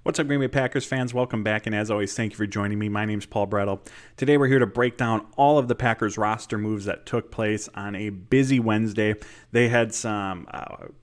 What's up, Green Bay Packers fans? Welcome back, and as always, thank you for joining me. My name's Paul Brettel. Today, we're here to break down all of the Packers roster moves that took place on a busy Wednesday. They had some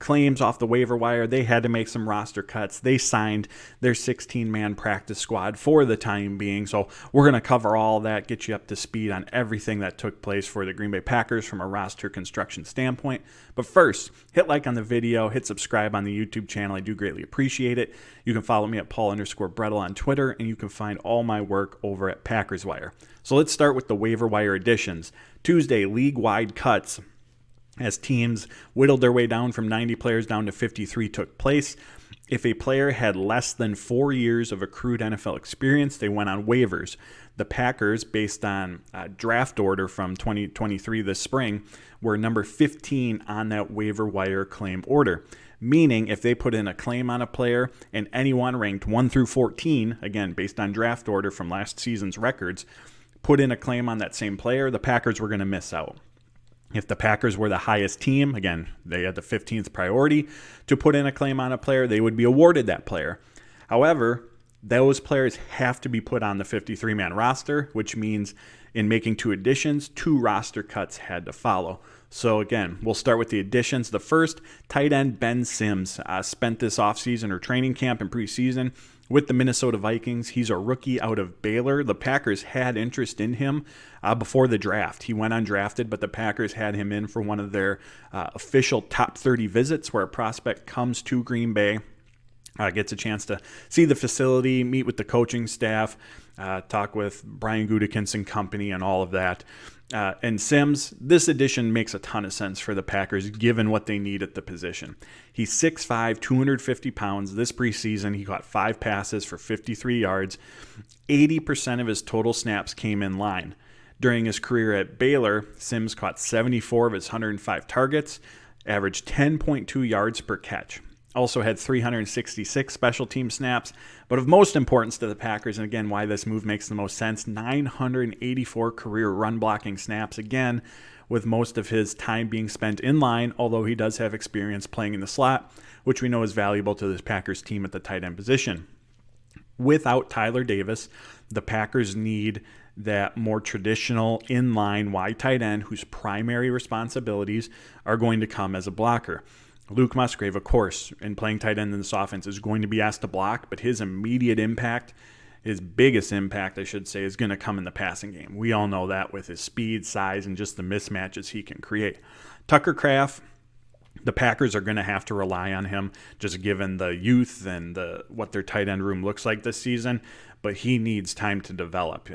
claims off the waiver wire. They had to make some roster cuts. They signed their 16-man practice squad for the time being. So we're going to cover all that, get you up to speed on everything that took place for the Green Bay Packers from a roster construction standpoint. But first, hit like on the video, hit subscribe on the YouTube channel. I do greatly appreciate it. You can follow me at Paul_Brettel on Twitter, and you can find all my work over at Packers Wire. So let's start with the waiver wire additions. Tuesday, league-wide cuts as teams whittled their way down from 90 players down to 53 took place. If a player had less than 4 years of accrued NFL experience, they went on waivers. The Packers, based on draft order from 2023 this spring, were number 15 on that waiver wire claim order. Meaning if they put in a claim on a player and anyone ranked 1 through 14, again, based on draft order from last season's records, put in a claim on that same player, the Packers were going to miss out. If the Packers were the highest team, again, they had the 15th priority to put in a claim on a player, they would be awarded that player. However, those players have to be put on the 53-man roster, which means in making 2 additions, 2 roster cuts had to follow. So again, we'll start with the additions. The first, tight end Ben Sims spent this offseason or training camp and preseason with the Minnesota Vikings. He's a rookie out of Baylor. The Packers had interest in him before the draft. He went undrafted, but the Packers had him in for one of their official top 30 visits where a prospect comes to Green Bay, gets a chance to see the facility, meet with the coaching staff, talk with Brian Gutekunst and company and all of that. And Sims, this addition makes a ton of sense for the Packers given what they need at the position. He's 6'5", 250 pounds. This preseason, he caught 5 passes for 53 yards. 80% of his total snaps came in line. During his career at Baylor, Sims caught 74 of his 105 targets, averaged 10.2 yards per catch. Also had 366 special team snaps, but of most importance to the Packers, and again, why this move makes the most sense, 984 career run blocking snaps, again, with most of his time being spent in line, although he does have experience playing in the slot, which we know is valuable to this Packers team at the tight end position. Without Tyler Davis, the Packers need that more traditional inline wide tight end whose primary responsibilities are going to come as a blocker. Luke Musgrave, of course, in playing tight end in this offense, is going to be asked to block, but his immediate impact, his biggest impact, I should say, is going to come in the passing game. We all know that with his speed, size, and just the mismatches he can create. Tucker Kraft, the Packers are going to have to rely on him, just given the youth and what their tight end room looks like this season, but he needs time to develop.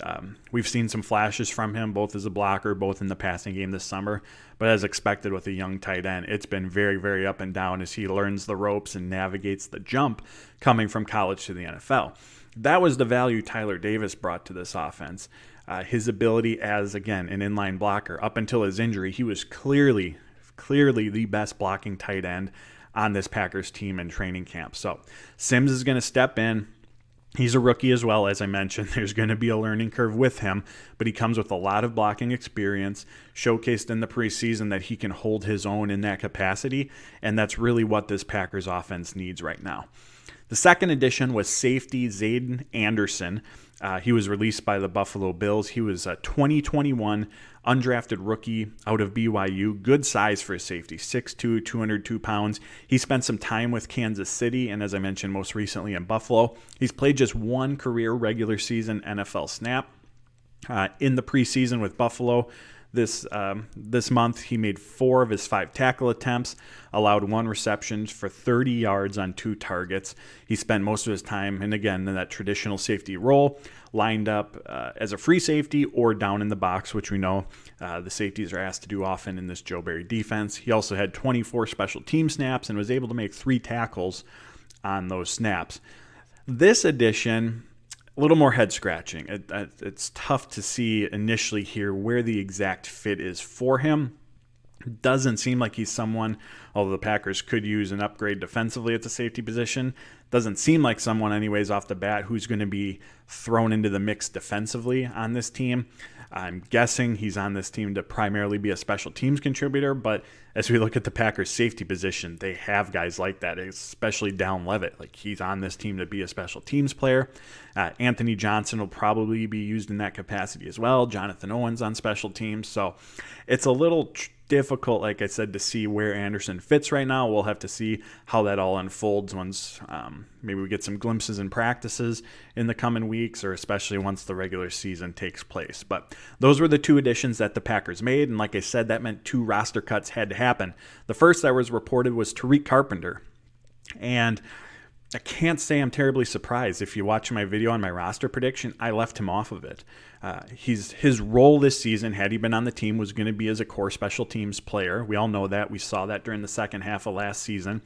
We've seen some flashes from him, both as a blocker, both in the passing game this summer, but as expected with a young tight end, it's been very, very up and down as he learns the ropes and navigates the jump coming from college to the NFL. That was the value Tyler Davis brought to this offense. His ability as, again, an inline blocker. Up until his injury, he was clearly the best blocking tight end on this Packers team in training camp. So Sims is going to step in. He's a rookie as well, as I mentioned. There's going to be a learning curve with him, but he comes with a lot of blocking experience, showcased in the preseason that he can hold his own in that capacity, and that's really what this Packers offense needs right now. The second addition was safety Zayden Anderson. He was released by the Buffalo Bills. He was a 2021 undrafted rookie out of BYU. Good size for a safety, 6'2", 202 pounds. He spent some time with Kansas City and, as I mentioned, most recently in Buffalo. He's played just 1 career regular season NFL snap. In the preseason with Buffalo, this month, he made 4 of his 5 tackle attempts, allowed 1 reception for 30 yards on 2 targets. He spent most of his time, and again, in that traditional safety role, lined up as a free safety or down in the box, which we know the safeties are asked to do often in this Joe Barry defense. He also had 24 special team snaps and was able to make 3 tackles on those snaps. This addition, a little more head scratching. It's tough to see initially here where the exact fit is for him. Doesn't seem like he's someone, although the Packers could use an upgrade defensively at the safety position, doesn't seem like someone anyways off the bat who's going to be thrown into the mix defensively on this team. I'm guessing he's on this team to primarily be a special teams contributor, but as we look at the Packers safety position, they have guys like that, especially Down Levitt. Like, he's on this team to be a special teams player. Anthony Johnson will probably be used in that capacity as well. Jonathan Owens on special teams. So it's a little difficult, like I said, to see where Anderson fits right now. We'll have to see how that all unfolds once maybe we get some glimpses in practices in the coming weeks, or especially once the regular season takes place. But those were the two additions that the Packers made, and like I said, that meant two roster cuts had to happen. The first that was reported was Tariq Carpenter, and I can't say I'm terribly surprised. If you watch my video on my roster prediction, I left him off of it. His role this season, had he been on the team, was going to be as a core special teams player. We all know that. We saw that during the second half of last season.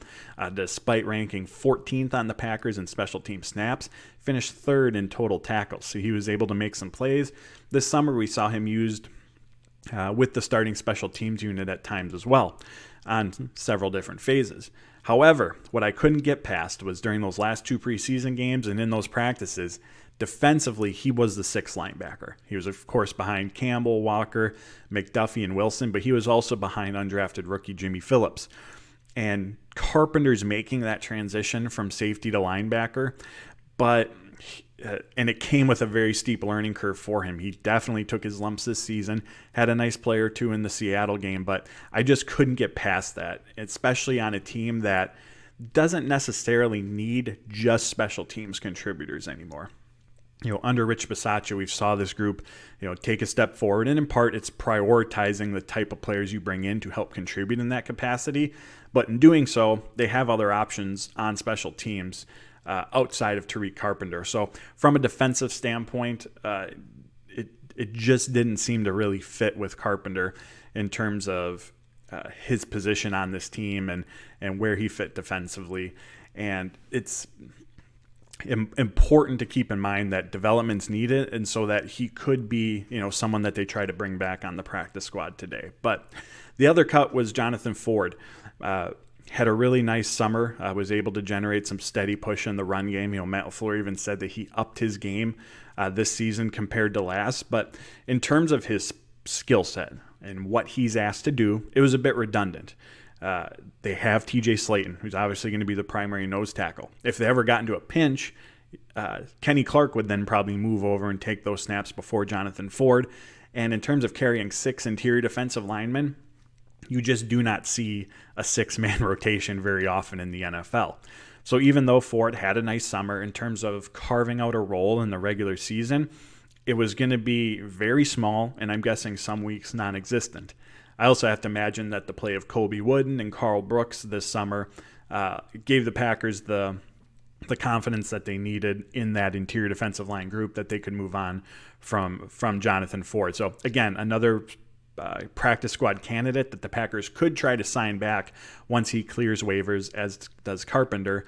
Despite ranking 14th on the Packers in special team snaps, finished third in total tackles. So he was able to make some plays. This summer we saw him used with the starting special teams unit at times as well on several different phases. However, what I couldn't get past was during those last two preseason games and in those practices, defensively, he was the sixth linebacker. He was, of course, behind Campbell, Walker, McDuffie, and Wilson, but he was also behind undrafted rookie Jimmy Phillips. And Carpenter's making that transition from safety to linebacker, and it came with a very steep learning curve for him. He definitely took his lumps this season, had a nice play or two in the Seattle game, but I just couldn't get past that, especially on a team that doesn't necessarily need just special teams contributors anymore. Under Rich Bisaccia, we saw this group, take a step forward, and in part, it's prioritizing the type of players you bring in to help contribute in that capacity. But in doing so, they have other options on special teams outside of Tariq Carpenter. So from a defensive standpoint, it just didn't seem to really fit with Carpenter in terms of his position on this team and where he fit defensively. And it's important to keep in mind that development's needed, and so that he could be, someone that they try to bring back on the practice squad today. But the other cut was Jonathan Ford. Had a really nice summer, was able to generate some steady push in the run game. Matt LaFleur even said that he upped his game this season compared to last. But in terms of his skill set and what he's asked to do, it was a bit redundant. They have TJ Slayton, who's obviously going to be the primary nose tackle. If they ever got into a pinch, Kenny Clark would then probably move over and take those snaps before Jonathan Ford. And in terms of carrying 6 interior defensive linemen, you just do not see a 6-man rotation very often in the NFL. So even though Ford had a nice summer in terms of carving out a role in the regular season, it was going to be very small, and I'm guessing some weeks non-existent. I also have to imagine that the play of Kobe Wooden and Carl Brooks this summer gave the Packers the confidence that they needed in that interior defensive line group, that they could move on from Jonathan Ford. So again, another practice squad candidate that the Packers could try to sign back once he clears waivers, as does Carpenter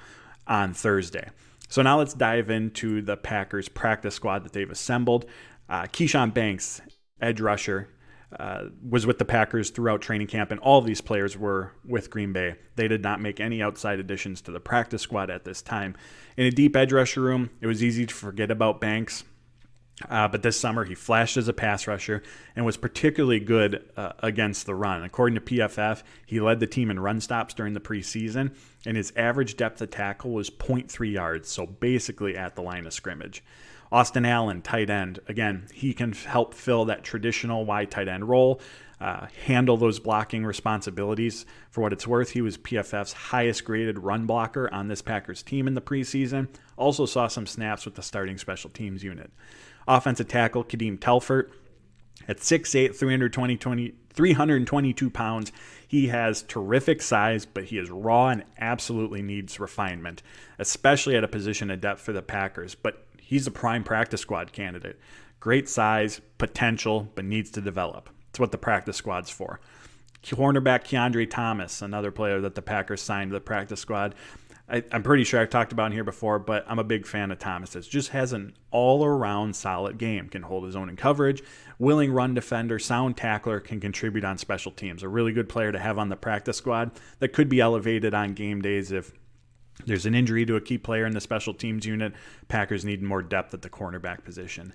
on Thursday. So now let's dive into the Packers practice squad that they've assembled. Keyshawn Banks, edge rusher, was with the Packers throughout training camp, and all of these players were with Green Bay. They did not make any outside additions to the practice squad at this time. In a deep edge rusher room, it was easy to forget about Banks. But this summer, he flashed as a pass rusher and was particularly good against the run. According to PFF, he led the team in run stops during the preseason, and his average depth of tackle was 0.3 yards, so basically at the line of scrimmage. Austin Allen, tight end, again, he can help fill that traditional wide tight end role, handle those blocking responsibilities. For what it's worth, he was PFF's highest graded run blocker on this Packers team in the preseason. Also saw some snaps with the starting special teams unit. Offensive tackle, Kadeem Telfort, at 6'8", 322 pounds. He has terrific size, but he is raw and absolutely needs refinement, especially at a position of depth for the Packers. But he's a prime practice squad candidate. Great size, potential, but needs to develop. It's what the practice squad's for. Cornerback Keandre Thomas, another player that the Packers signed to the practice squad. I'm pretty sure I've talked about in here before, but I'm a big fan of Thomas's. Just has an all-around solid game. Can hold his own in coverage, willing run defender, sound tackler, can contribute on special teams. A really good player to have on the practice squad that could be elevated on game days if there's an injury to a key player in the special teams unit. Packers need more depth at the cornerback position.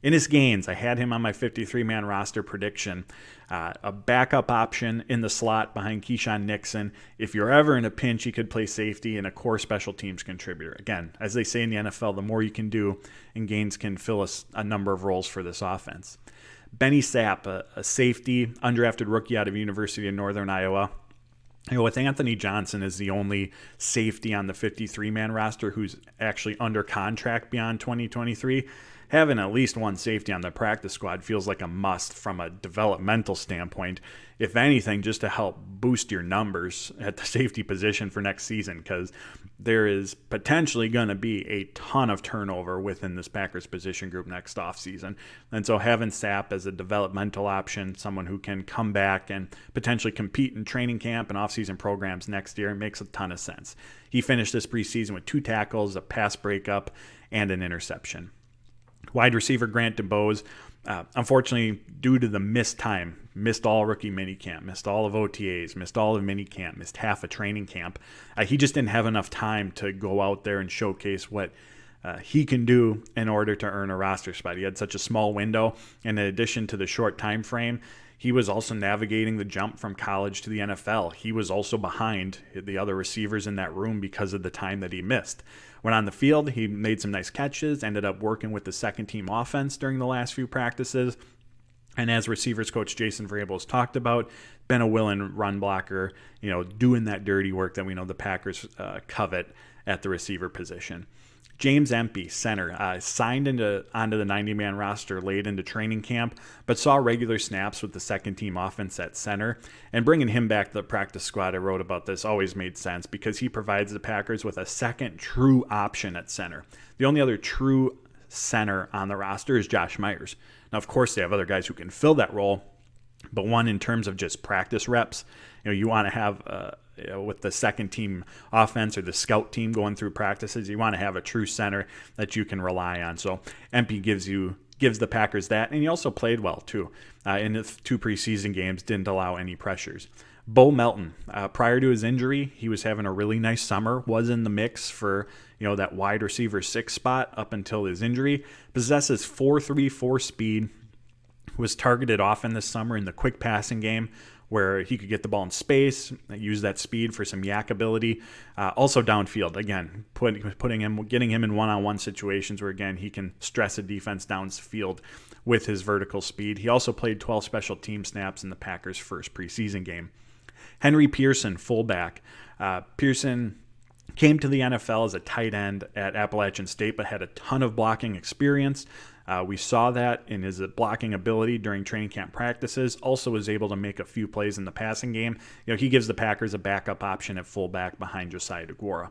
Ennis Gaines, I had him on my 53-man roster prediction. A backup option in the slot behind Keyshawn Nixon. If you're ever in a pinch, he could play safety and a core special teams contributor. Again, as they say in the NFL, the more you can do, and Gaines can fill a number of roles for this offense. Benny Sapp, a safety, undrafted rookie out of University of Northern Iowa. With Anthony Johnson as the only safety on the 53-man roster who's actually under contract beyond 2023, having at least one safety on the practice squad feels like a must from a developmental standpoint. If anything, just to help boost your numbers at the safety position for next season, because there is potentially going to be a ton of turnover within this Packers position group next offseason. And so having Sapp as a developmental option, someone who can come back and potentially compete in training camp and offseason programs next year, makes a ton of sense. He finished this preseason with 2 tackles, a pass breakup, and an interception. Wide receiver Grant DuBose, unfortunately, due to the missed time, missed all rookie minicamp, missed all of OTAs, missed all of minicamp, missed half a training camp. He just didn't have enough time to go out there and showcase what he can do in order to earn a roster spot. He had such a small window, and in addition to the short time frame, he was also navigating the jump from college to the NFL. He was also behind the other receivers in that room because of the time that he missed. When on the field, he made some nice catches, ended up working with the second-team offense during the last few practices. And as receivers coach Jason Vrabel has talked about, been a willing run blocker, doing that dirty work that we know the Packers covet at the receiver position. James Empey, center, signed onto the 90-man roster late into training camp, but saw regular snaps with the second-team offense at center. And bringing him back to the practice squad, I wrote about this, always made sense because he provides the Packers with a second true option at center. The only other true center on the roster is Josh Myers. Now, of course, they have other guys who can fill that role, but one in terms of just practice reps, you want to have with the second team offense or the scout team going through practices, you want to have a true center that you can rely on. So Empey gives the Packers that, and he also played well too. In the 2 preseason games, didn't allow any pressures. Bo Melton, prior to his injury, he was having a really nice summer, was in the mix for that wide receiver 6 spot up until his injury. Possesses 4.34 speed, was targeted often this summer in the quick passing game where he could get the ball in space, use that speed for some yak ability. Also downfield, again, getting him in one-on-one situations where, again, he can stress a defense downfield with his vertical speed. He also played 12 special team snaps in the Packers' first preseason game. Henry Pearson, fullback. Pearson came to the NFL as a tight end at Appalachian State, but had a ton of blocking experience. We saw that in his blocking ability during training camp practices. Also was able to make a few plays in the passing game. He gives the Packers a backup option at fullback behind Josiah DeGuara.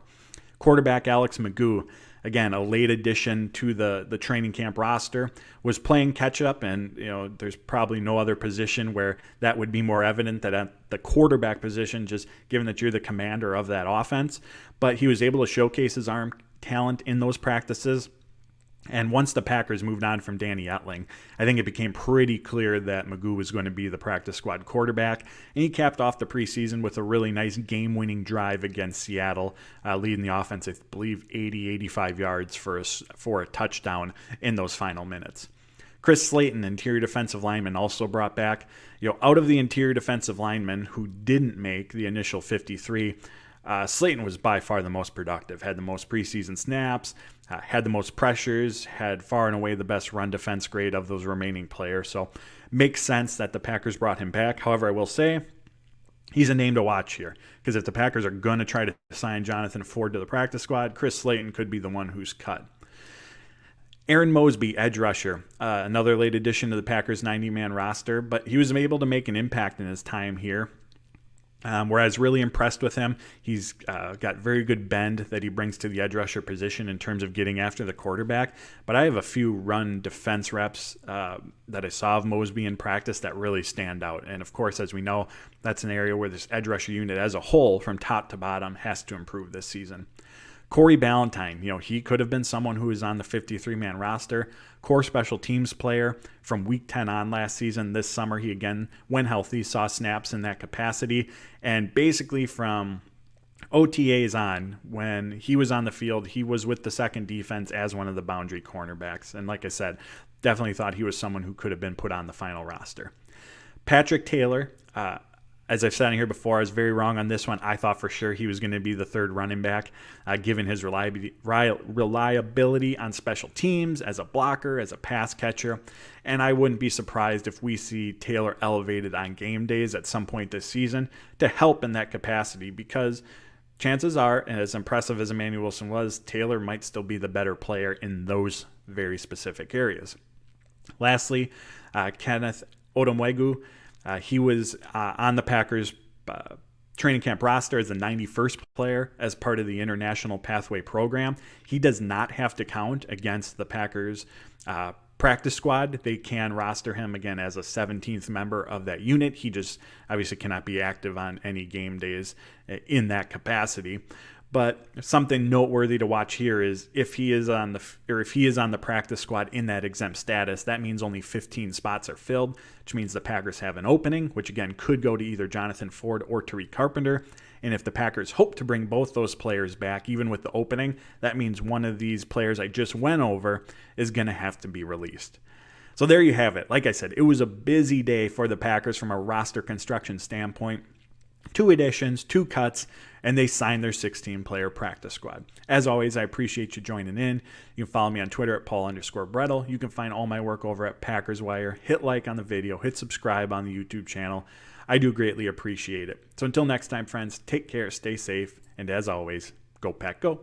Quarterback Alex McGough, again, a late addition to the training camp roster, was playing catch-up, and there's probably no other position where that would be more evident than at the quarterback position, just given that you're the commander of that offense. But he was able to showcase his arm talent in those practices. And once the Packers moved on from Danny Etling, I think it became pretty clear that McGough was going to be the practice squad quarterback. And he capped off the preseason with a really nice game-winning drive against Seattle, leading the offense, I believe, 85 yards for a touchdown in those final minutes. Chris Slayton, interior defensive lineman, also brought back. Out of the interior defensive linemen who didn't make the initial 53, Slayton was by far the most productive, had the most preseason snaps, had the most pressures, had far and away the best run defense grade of those remaining players. So makes sense that the Packers brought him back. However, I will say he's a name to watch here, because if the Packers are going to try to sign Jonathan Ford to the practice squad, Chris Slayton could be the one who's cut. Aaron Mosby, edge rusher, another late addition to the Packers 90-man roster, but he was able to make an impact in his time here. Where I was really impressed with him, he's got very good bend that he brings to the edge rusher position in terms of getting after the quarterback. But I have a few run defense reps that I saw of Mosby in practice that really stand out. And of course, as we know, that's an area where this edge rusher unit as a whole, from top to bottom, has to improve this season. Corey Ballantyne, he could have been someone who was on the 53-man roster, core special teams player from week 10 on last season. This summer, he again, when healthy, saw snaps in that capacity. And basically from OTAs on, when he was on the field, he was with the second defense as one of the boundary cornerbacks. And like I said, definitely thought he was someone who could have been put on the final roster. Patrick Taylor, as I've said here before, I was very wrong on this one. I thought for sure he was going to be the third running back, given his reliability on special teams, as a blocker, as a pass catcher. And I wouldn't be surprised if we see Taylor elevated on game days at some point this season to help in that capacity, because chances are, as impressive as Emmanuel Wilson was, Taylor might still be the better player in those very specific areas. Lastly, Kenneth Odomwegu. He was on the Packers training camp roster as the 91st player as part of the International Pathway Program. He does not have to count against the Packers practice squad. They can roster him again as a 17th member of that unit. He just obviously cannot be active on any game days in that capacity. But something noteworthy to watch here is if he is on the practice squad in that exempt status, that means only 15 spots are filled, which means the Packers have an opening, which again could go to either Jonathan Ford or Tariq Carpenter. And if the Packers hope to bring both those players back, even with the opening, that means one of these players I just went over is going to have to be released. So there you have it. Like I said, it was a busy day for the Packers from a roster construction standpoint. 2 additions, 2 cuts, and they signed their 16-player practice squad. As always, I appreciate you joining in. You can follow me on Twitter at Paul_Brettel. You can find all my work over at Packers Wire. Hit like on the video. Hit subscribe on the YouTube channel. I do greatly appreciate it. So until next time, friends, take care, stay safe, and as always, go Pack, go.